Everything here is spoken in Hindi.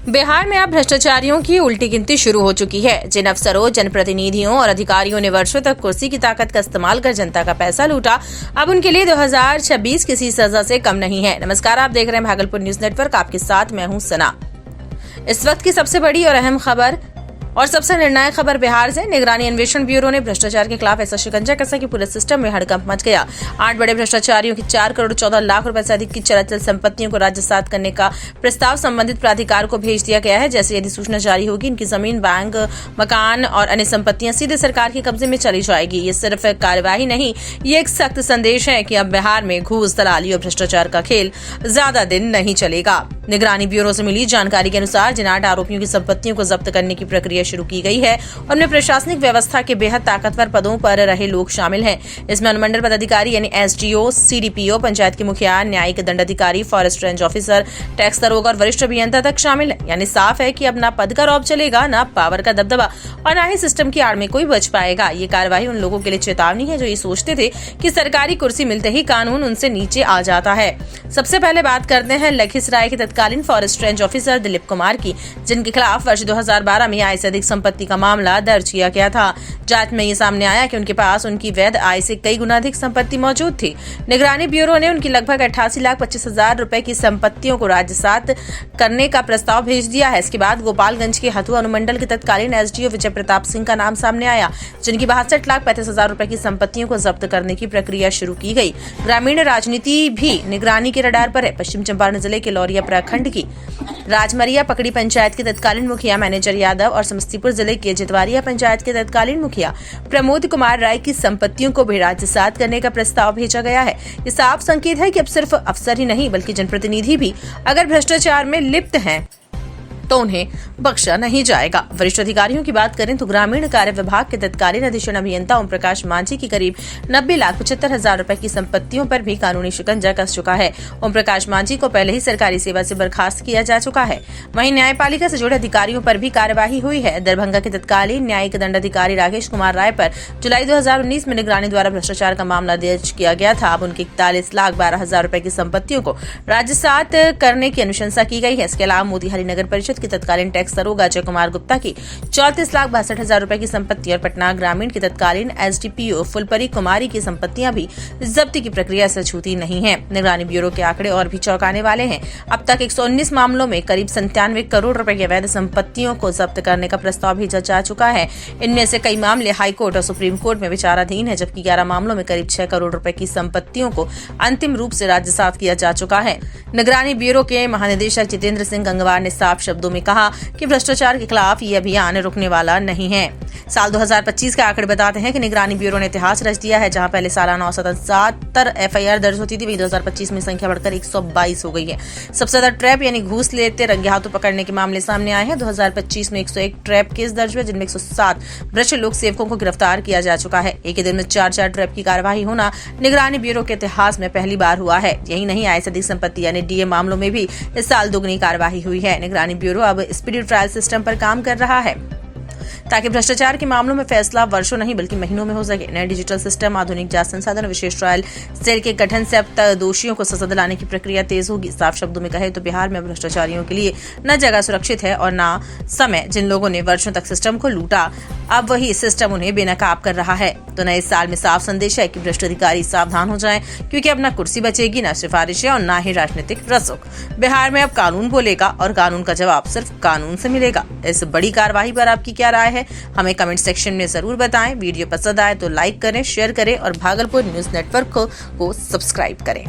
बिहार में अब भ्रष्टाचारियों की उल्टी गिनती शुरू हो चुकी है। जिन अफसरों, जनप्रतिनिधियों और अधिकारियों ने वर्षों तक कुर्सी की ताकत का इस्तेमाल कर जनता का पैसा लूटा, अब उनके लिए 2026 किसी सजा से कम नहीं है। नमस्कार, आप देख रहे हैं भागलपुर न्यूज नेटवर्क। आपके साथ मैं हूं सना। इस वक्त की सबसे बड़ी और अहम खबर और सबसे निर्णायक खबर बिहार से। निगरानी अन्वेषण ब्यूरो ने भ्रष्टाचार के खिलाफ ऐसा शिकंजा कसा कि पूरे सिस्टम में हड़कंप मच गया। 8 बड़े भ्रष्टाचारियों की 4 करोड़ 14 लाख रुपए से अधिक की चल संपत्तियों को राज्यसात करने का प्रस्ताव संबंधित प्राधिकार को भेज दिया गया है। जैसे यदि सूचना जारी होगी, इनकी जमीन, बैंक, मकान और अन्य संपत्तियां सीधे सरकार के कब्जे में चली जाएगी। ये सिर्फ कार्यवाही नहीं, ये एक सख्त संदेश है कि अब बिहार में घूस, दलाली और भ्रष्टाचार का खेल ज्यादा दिन नहीं चलेगा। निगरानी ब्यूरो से मिली जानकारी के अनुसार जिन 8 आरोपियों की संपत्तियों को जब्त करने की प्रक्रिया शुरू की गई है, उनमें प्रशासनिक व्यवस्था के बेहद ताकतवर पदों पर रहे लोग शामिल हैं। इसमें अनुमंडल पदाधिकारी यानी एसडीओ, सीडीपीओ, पंचायत के मुखिया, न्यायिक दंडाधिकारी, फॉरेस्ट रेंज ऑफिसर, टैक्स दरोगा और वरिष्ठ अभियंता तक शामिल है। यानी साफ है कि अब ना पद का रौब चलेगा, ना पावर का दबदबा और ना ही सिस्टम की आड़ में कोई बच पाएगा। ये कार्रवाई उन लोगों के लिए चेतावनी है जो ये सोचते थे कि सरकारी कुर्सी मिलते ही कानून उनसे नीचे आ जाता है। सबसे पहले बात करते हैं लखीसराय के तत्कालीन forest range officer Dilip Kumar की, जिनके खिलाफ वर्ष 2012 में आय से अधिक संपत्ति का मामला दर्ज किया गया था। जांच में ये सामने आया कि उनके पास उनकी वैध आय से कई गुना अधिक संपत्ति मौजूद थी। निगरानी ब्यूरो ने उनकी लगभग 88,25,000 रुपए की संपत्तियों को राज्यसात करने का प्रस्ताव भेज दिया है। इसके बाद गोपालगंज के हथुआ अनुमंडल के तत्कालीन एसडीओ विजय प्रताप सिंह का नाम सामने आया, जिनकी 62,35,000 रुपए की संपत्तियों को जब्त करने की प्रक्रिया शुरू की गई। ग्रामीण राजनीति भी निगरानी के रडार पर है। पश्चिम चंपारण जिले के लौरिया प्रखंड की राजमरिया पकड़ी पंचायत के तत्कालीन मुखिया मैनेजर यादव और समस्तीपुर जिले के जितवारिया पंचायत के तत्कालीन मुखिया प्रमोद कुमार राय की संपत्तियों को भी राज्यसात करने का प्रस्ताव भेजा गया है। ये साफ संकेत है कि अब सिर्फ अफसर ही नहीं बल्कि जनप्रतिनिधि भी अगर भ्रष्टाचार में लिप्त हैं तो उन्हें बख्शा नहीं जाएगा। वरिष्ठ अधिकारियों की बात करें तो ग्रामीण कार्य विभाग के तत्कालीन अधीक्षण अभियंता ओम प्रकाश मांझी की करीब 90,75,000 रुपए की संपत्तियों पर भी कानूनी शिकंजा कस चुका है। ओम प्रकाश मांझी को पहले ही सरकारी सेवा से बर्खास्त किया जा चुका है। वहीं न्यायपालिका से जुड़े अधिकारियों पर भी कार्यवाही हुई है। दरभंगा के तत्कालीन न्यायिक दंडाधिकारी राकेश कुमार राय पर जुलाई 2019 में निगरानी द्वारा भ्रष्टाचार का मामला दर्ज किया गया था। अब उनकी 41,12,000 रुपए की संपत्तियों को राज्यसात करने की अनुशंसा की गई है। इसके अलावा मोतिहारी नगर परिषद की तत्कालीन टैक्स दरोगा अजय कुमार गुप्ता की 34,62,000 रुपए की संपत्ति और पटना ग्रामीण की तत्कालीन एसडीपीओ फुलपरी कुमारी की संपत्तियां भी जब्ती की प्रक्रिया से छूती नहीं है। निगरानी ब्यूरो के आंकड़े और भी चौंकाने वाले हैं। अब तक 119 मामलों में करीब 97 करोड़ रुपए की अवैध संपत्तियों को जब्त करने का प्रस्ताव भेजा जा चुका है। इनमें से कई मामले हाईकोर्ट और सुप्रीम कोर्ट में विचाराधीन है, जबकि 11 मामलों में करीब 6 करोड़ रुपए की संपत्तियों को अंतिम रूप से राज्यसात किया जा चुका है। निगरानी ब्यूरो के महानिदेशक जितेंद्र सिंह गंगवार ने साफ शब्दों में कहा कि भ्रष्टाचार के खिलाफ ये अभियान रुकने वाला नहीं है। साल 2025 के आंकड़े बताते हैं कि निगरानी ब्यूरो ने इतिहास रच दिया है। जहां पहले सालाना औसतन 70 एफआईआर दर्ज होती थी, वहीं 2025 में संख्या बढ़कर 122 हो गई है। सबसे ज्यादा ट्रैप यानी घूस लेते रंगे हाथों पकड़ने के मामले सामने आए हैं। 2025 में 101 ट्रैप केस दर्ज हुए, जिनमें 107 भ्रष्ट लोक सेवकों को गिरफ्तार किया जा चुका है। एक ही दिन में 4 ट्रैप की कार्यवाही होना निगरानी ब्यूरो के इतिहास में पहली बार हुआ है। यही नहीं, आय से अधिक संपत्ति यानी डीए मामलों में भी इस साल दुगनी कार्यवाही हुई है। निगरानी ब्यूरो अब स्पीडी ट्रायल सिस्टम पर काम कर रहा है ताकि भ्रष्टाचार के मामलों में फैसला वर्षों नहीं बल्कि महीनों में हो सके। नए डिजिटल सिस्टम, आधुनिक जांच संसाधन, विशेष ट्रायल सेल के गठन से अब तक दोषियों को सजा दिलाने की प्रक्रिया तेज होगी। साफ शब्दों में कहे तो बिहार में भ्रष्टाचारियों के लिए न जगह सुरक्षित है और न समय। जिन लोगों ने वर्षों तक सिस्टम को लूटा, अब वही सिस्टम उन्हें बेनकाब कर रहा है। तो नए साल में साफ संदेश है कि भ्रष्ट अधिकारी सावधान हो जाएं, क्योंकि अब न कुर्सी बचेगी, न सिफारिशें और न ही राजनीतिक रसूख। बिहार में अब कानून बोलेगा और कानून का जवाब सिर्फ कानून से मिलेगा। इस बड़ी कार्रवाई पर आपकी क्या राय है, हमें कमेंट सेक्शन में जरूर बताएं। वीडियो पसंद आए तो लाइक करें, शेयर करें और भागलपुर न्यूज नेटवर्क को सब्सक्राइब करें।